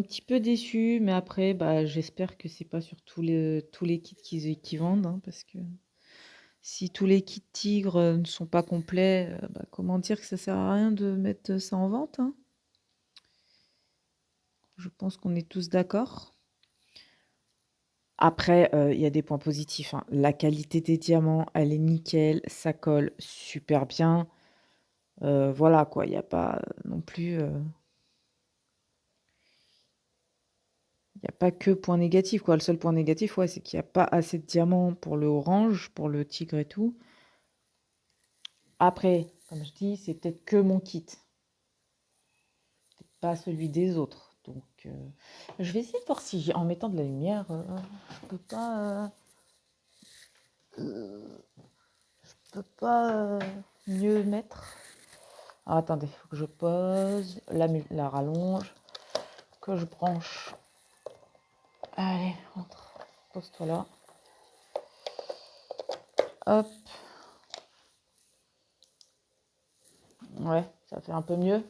petit peu déçu, mais après, bah, j'espère que c'est pas sur tous les kits qu'ils vendent, hein, parce que si tous les kits tigres ne sont pas complets, bah, comment dire que ça sert à rien de mettre ça en vente, hein. Je pense qu'on est tous d'accord. Après, il y a des points positifs, hein. La qualité des diamants, elle est nickel, ça colle super bien. Voilà quoi, il y a pas non plus, il y a pas que point négatif quoi. Le seul point négatif, ouais, c'est qu'il y a pas assez de diamants pour le orange, pour le tigre et tout. Après, comme je dis, c'est peut-être que mon kit, pas celui des autres. Donc, je vais essayer de voir si en mettant de la lumière, je peux pas mieux mettre. Ah, attendez, faut que je pose la rallonge, que je branche. Allez, entre. Pose-toi là. Hop. Ouais, ça fait un peu mieux.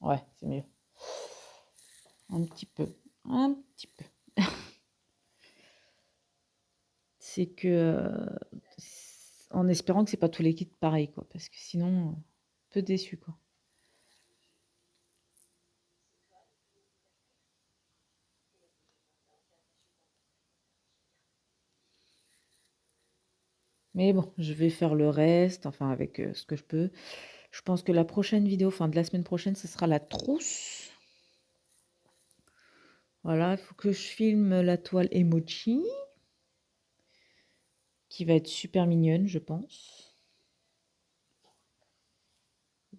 Ouais, c'est mieux. Un petit peu. Un petit peu. C'est que. En espérant que c'est pas tous les kits pareils, quoi. Parce que sinon, un peu déçu, quoi. Mais bon, je vais faire le reste, enfin avec ce que je peux. Je pense que la prochaine vidéo, enfin de la semaine prochaine, ce sera la trousse. Voilà, il faut que je filme la toile emoji, qui va être super mignonne, je pense.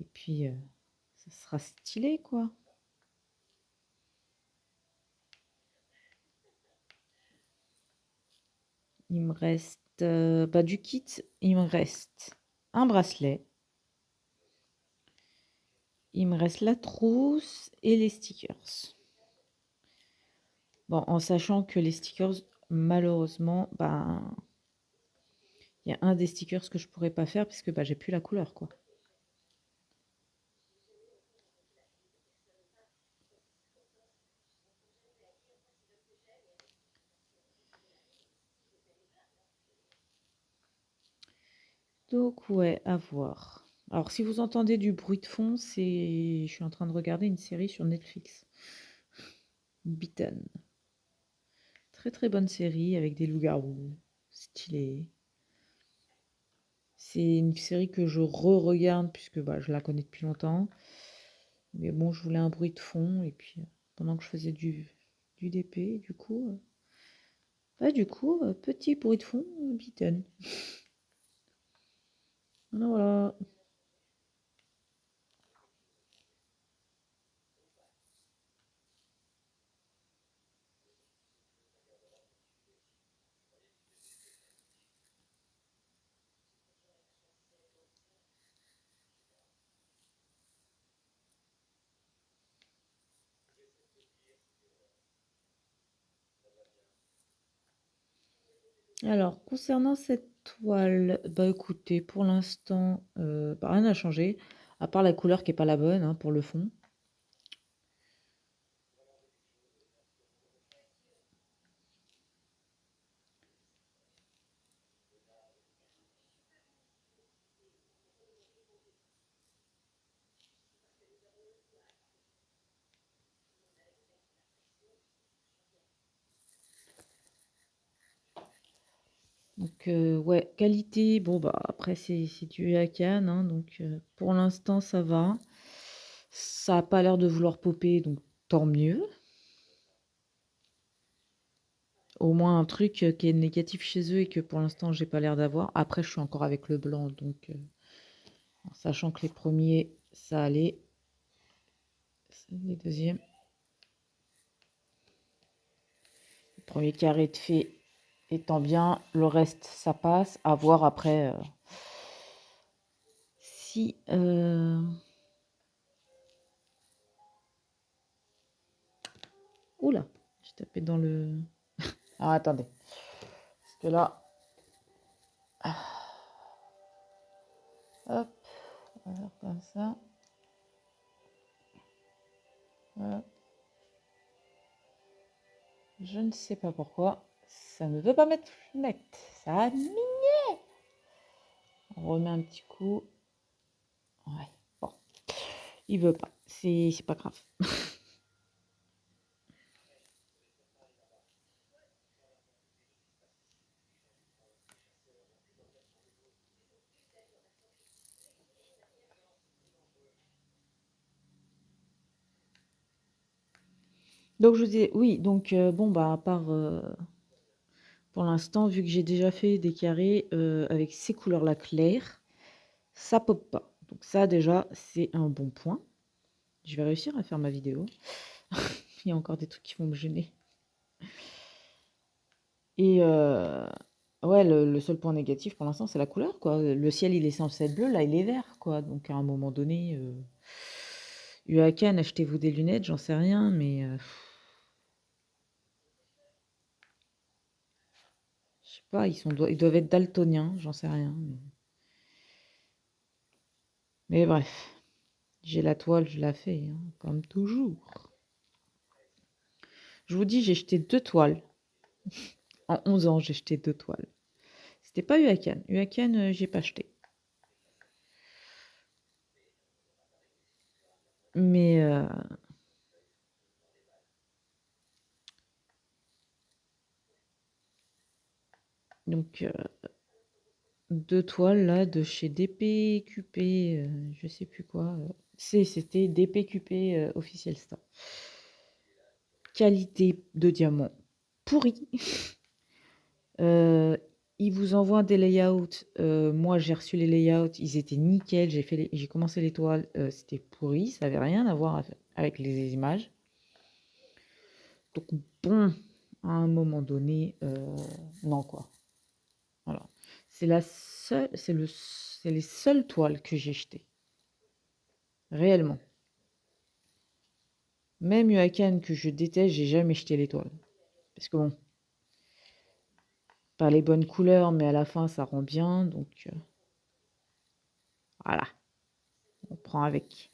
Et puis, ça sera stylé, quoi. Il me reste, bah, du kit, il me reste un bracelet. Il me reste la trousse et les stickers. Bon, en sachant que les stickers, malheureusement, ben, il y a un des stickers que je pourrais pas faire puisque bah, j'ai plus la couleur, quoi. Donc ouais, à voir. Alors si vous entendez du bruit de fond, c'est je suis en train de regarder une série sur Netflix. Beaten. Très très bonne série avec des loups-garous. Stylé. C'est une série que je re-regarde puisque bah, je la connais depuis longtemps. Mais bon, je voulais un bruit de fond et puis pendant que je faisais du DP. Du coup, petit bruit de fond, Beaten. Voilà. Alors, concernant cette toile, bah écoutez, pour l'instant, bah, rien n'a changé, à part la couleur qui est pas la bonne hein, pour le fond. Donc, ouais, qualité, bon, bah après, c'est du Akan, hein, donc pour l'instant, ça va. Ça a pas l'air de vouloir popper, donc tant mieux. Au moins un truc qui est négatif chez eux et que pour l'instant, j'ai pas l'air d'avoir. Après, je suis encore avec le blanc, donc en sachant que les premiers, ça allait. Les deuxièmes. Le premier carré de fée étant bien, le reste, ça passe. À voir après si... Oula, j'ai tapé dans le... Ah, attendez. Parce que là... Hop, on va faire comme ça. Voilà. Je ne sais pas pourquoi. Ça ne veut pas mettre net. Ça a mis. On remet un petit coup. Ouais, bon. Il veut pas. C'est pas grave. Donc je vous dis, oui, donc bon, bah à part pour l'instant, vu que j'ai déjà fait des carrés avec ces couleurs-là claires, ça pop pas. Donc ça déjà, c'est un bon point. Je vais réussir à faire ma vidéo. Il y a encore des trucs qui vont me gêner. Et ouais, le seul point négatif pour l'instant, c'est la couleur, quoi. Le ciel, il est censé être bleu, là, il est vert, quoi. Donc à un moment donné, UAKN, achetez-vous des lunettes, j'en sais rien, mais je sais pas, ils doivent être daltoniens, j'en sais rien. Mais bref, j'ai la toile, je la fais, hein, comme toujours. Je vous dis, j'ai jeté 2 toiles. En 11 ans, j'ai jeté 2 toiles. C'était pas UAKN. UAKN, j'ai pas acheté. Mais donc 2 toiles là de chez DPQP, je sais plus quoi. C'était DPQP Official Store. Qualité de diamant pourri. Ils vous envoient des layouts. Moi, j'ai reçu les layouts. Ils étaient nickel. J'ai commencé les toiles. C'était pourri. Ça avait rien à voir avec les images. Donc, bon, à un moment donné, non, quoi. Voilà. C'est les seules toiles que j'ai jetées. Réellement. Même Huracan que je déteste, j'ai jamais jeté l'étoile. Parce que bon, pas les bonnes couleurs, mais à la fin ça rend bien, donc voilà, on prend avec.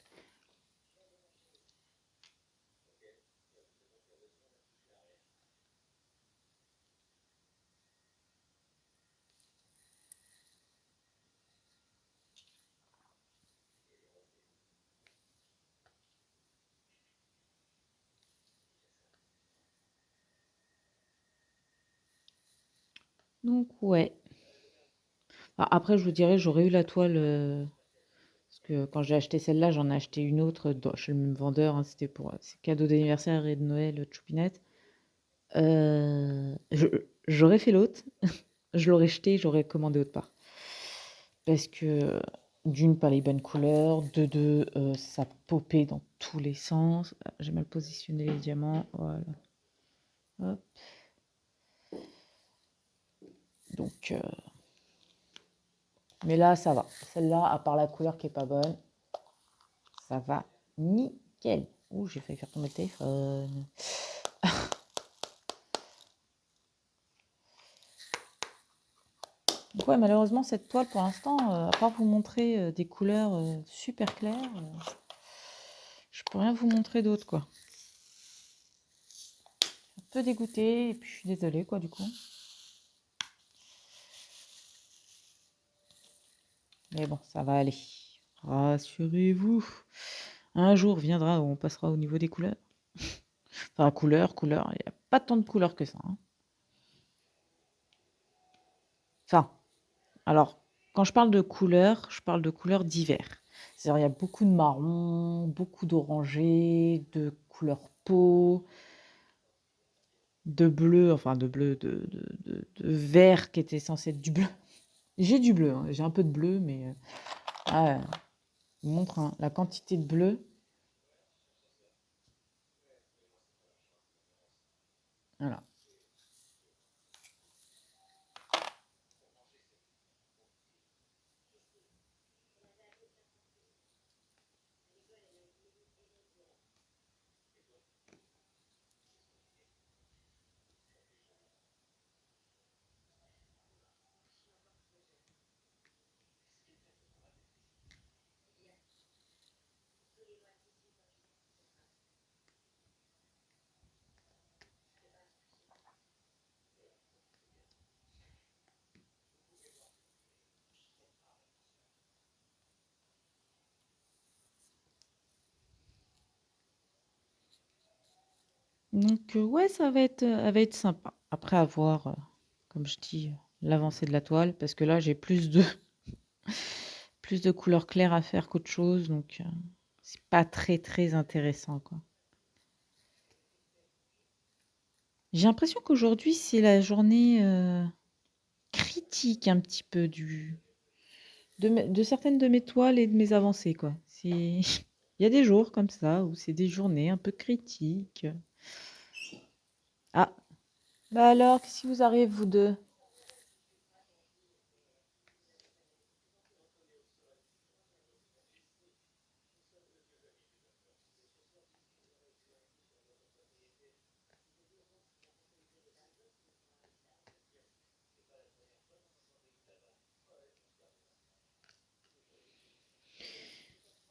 Donc ouais. Après je vous dirais, j'aurais eu la toile, parce que quand j'ai acheté celle-là, j'en ai acheté une autre chez le même vendeur, hein, c'était pour c'est cadeau d'anniversaire et de Noël, Choupinette. J'aurais fait l'autre, je l'aurais jeté, j'aurais commandé autre part. Parce que d'une, pas les bonnes couleurs, de deux, ça popait dans tous les sens. Ah, j'ai mal positionné les diamants, voilà. Hop. Donc, mais là, ça va. Celle-là, à part la couleur qui est pas bonne, ça va nickel. Ouh, j'ai failli faire tomber le téléphone. Donc ouais, malheureusement, cette toile, pour l'instant, à part vous montrer des couleurs super claires, je peux rien vous montrer d'autre, quoi. Un peu dégoûtée, et puis je suis désolée, quoi, du coup. Mais bon, ça va aller. Rassurez-vous. Un jour viendra où on passera au niveau des couleurs. Enfin, couleur, il n'y a pas tant de couleurs que ça, hein. Enfin, alors, quand je parle de couleurs d'hiver. C'est-à-dire, il y a beaucoup de marron, beaucoup d'orangé, de couleur peau, de bleu, enfin de bleu, de vert qui était censé être du bleu. J'ai du bleu, hein, j'ai un peu de bleu, mais ah, je vous montre hein, la quantité de bleu. Voilà. Donc, ouais, ça va être sympa. Après avoir, comme je dis, l'avancée de la toile, parce que là, j'ai plus de couleurs claires à faire qu'autre chose, donc c'est pas très très intéressant, quoi. J'ai l'impression qu'aujourd'hui, c'est la journée critique un petit peu de certaines de mes toiles et de mes avancées, quoi. Il y a des jours comme ça où c'est des journées un peu critiques. Ah, bah alors, qu'est-ce qui vous arrive, vous deux?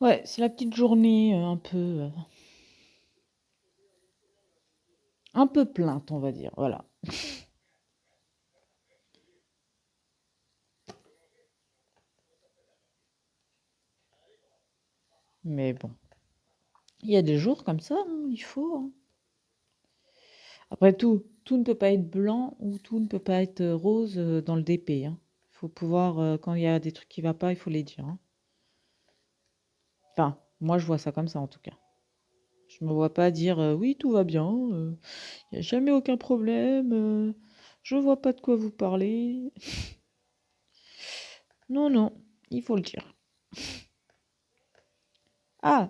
Ouais, c'est la petite journée un peu plainte, on va dire. Voilà. Mais bon, il y a des jours comme ça, hein, il faut, hein. Après tout ne peut pas être blanc ou tout ne peut pas être rose dans le DP, hein. Il faut pouvoir, quand il y a des trucs qui ne vont pas, il faut les dire, hein. Enfin, moi je vois ça comme ça en tout cas. Je me vois pas dire oui, tout va bien, il n'y a jamais aucun problème, je vois pas de quoi vous parlez. Non, non, il faut le dire. Ah,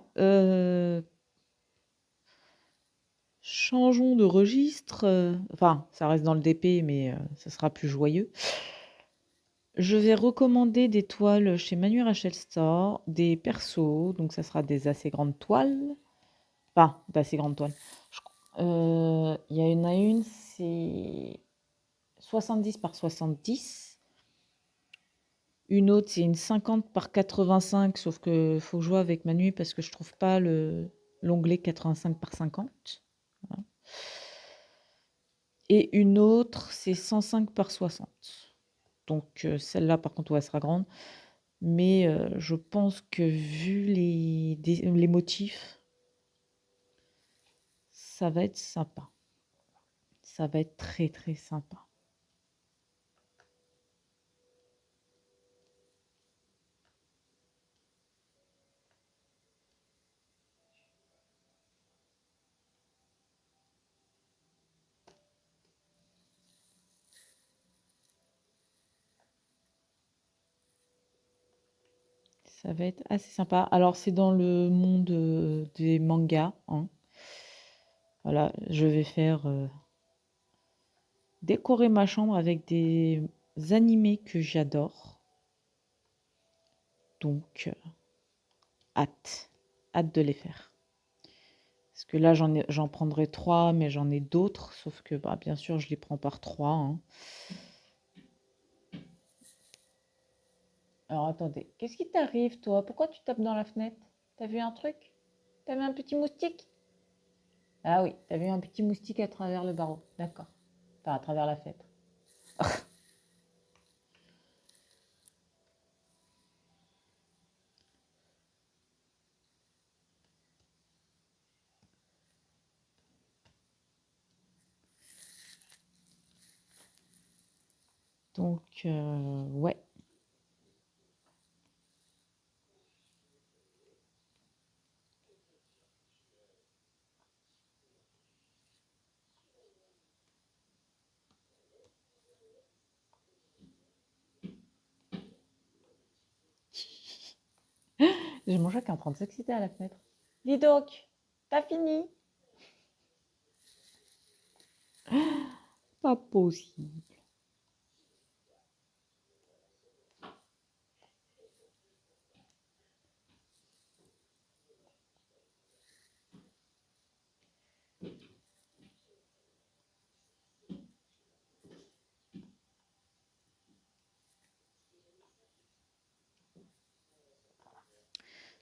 changeons de registre. Enfin, ça reste dans le DP, mais ça sera plus joyeux. Je vais recommander des toiles chez Manu Rachel Store, des persos, donc ça sera des assez grandes toiles. Enfin, d'assez grandes toiles. Il y en a une, c'est 70 par 70. Une autre, c'est une 50 par 85, sauf que faut que je joue avec Manu parce que je trouve pas l'onglet 85 par 50. Voilà. Et une autre, c'est 105 par 60. Donc celle-là, par contre, ouais, elle sera grande. Mais je pense que vu les motifs, ça va être sympa. Ça va être très très sympa. Ça va être assez sympa. Alors, c'est dans le monde des mangas, hein. Voilà, je vais faire décorer ma chambre avec des animés que j'adore. Donc, hâte, hâte de les faire. Parce que là, j'en prendrai 3, mais j'en ai d'autres, sauf que, bah, bien sûr, je les prends par 3, hein. Alors, attendez, qu'est-ce qui t'arrive, toi? Pourquoi tu tapes dans la fenêtre? T'as vu un truc? T'as vu un petit moustique? Ah oui, t'as vu un petit moustique à travers le barreau. D'accord. Enfin, à travers la fenêtre. Donc, ouais. J'ai mon chat qui est en train de s'exciter à la fenêtre. Dis donc, t'as fini? Pas possible.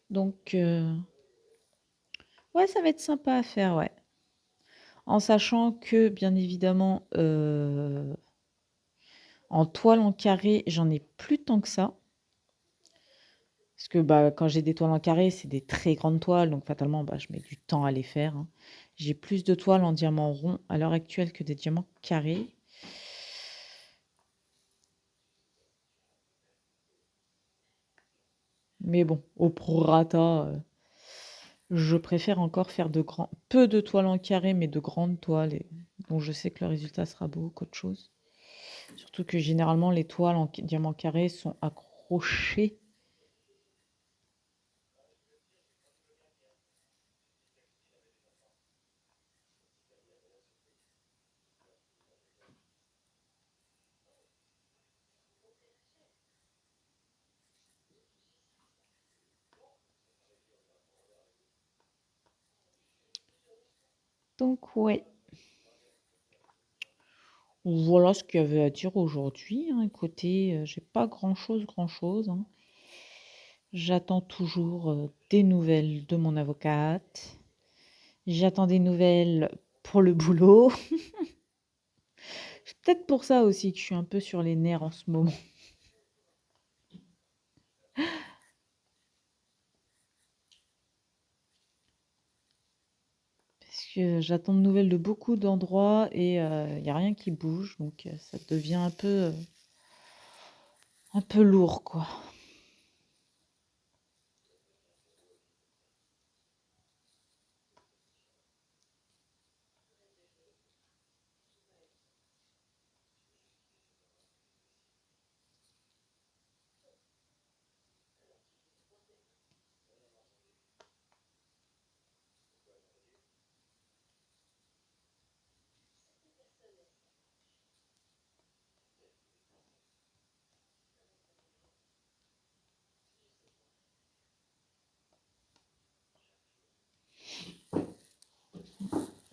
Donc, ouais, ça va être sympa à faire, ouais. En sachant que, bien évidemment, en toile en carré, j'en ai plus tant que ça. Parce que bah, quand j'ai des toiles en carré, c'est des très grandes toiles, donc fatalement, bah, je mets du temps à les faire, hein. J'ai plus de toiles en diamant rond à l'heure actuelle que des diamants carrés. Mais bon, au prorata, je préfère encore faire peu de toiles en carré, mais de grandes toiles, et dont je sais que le résultat sera beau qu'autre chose. Surtout que généralement, les toiles en diamant carré sont accrochées. Donc, ouais. Voilà ce qu'il y avait à dire aujourd'hui, hein. Écoutez, j'ai pas grand-chose, hein. J'attends toujours des nouvelles de mon avocate. J'attends des nouvelles pour le boulot. C'est peut-être pour ça aussi que je suis un peu sur les nerfs en ce moment. Parce que j'attends de nouvelles de beaucoup d'endroits et il n'y a rien qui bouge. Donc ça devient un peu lourd, quoi.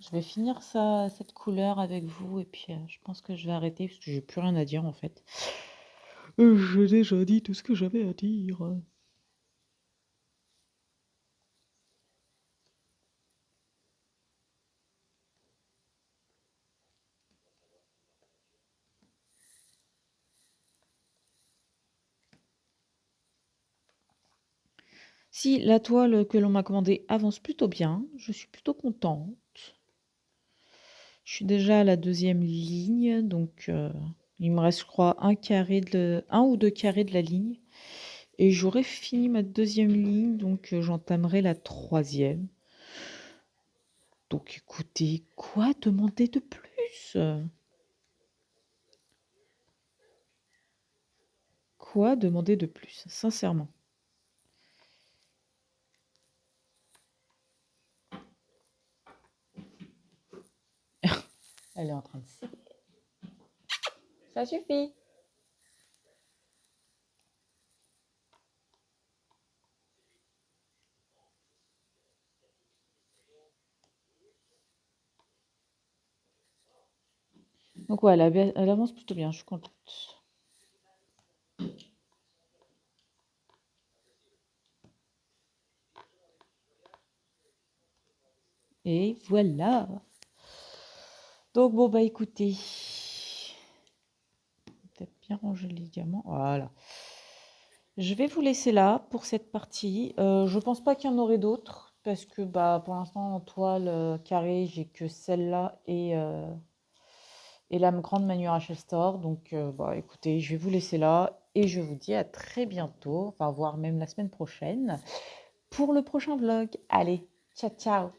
Je vais finir cette couleur avec vous et puis je pense que je vais arrêter parce que j'ai plus rien à dire en fait. J'ai déjà dit tout ce que j'avais à dire. Si la toile que l'on m'a commandée avance plutôt bien, je suis plutôt contente. Je suis déjà à la deuxième ligne, donc il me reste, je crois, un ou deux carrés de la ligne. Et j'aurai fini ma deuxième ligne, donc j'entamerai la troisième. Donc écoutez, quoi demander de plus? Quoi demander de plus, sincèrement? Elle est en train de s'élever. Ça suffit. Donc ouais, elle avance plutôt bien, je suis contente. Et voilà. Donc bon bah écoutez, peut-être bien ranger les diamants. Voilà. Je vais vous laisser là pour cette partie. Je pense pas qu'il y en aurait d'autres parce que bah pour l'instant en toile carrée j'ai que celle-là et la grande Manura Store. Donc bah écoutez, je vais vous laisser là et je vous dis à très bientôt, enfin voire même la semaine prochaine pour le prochain vlog. Allez, ciao ciao.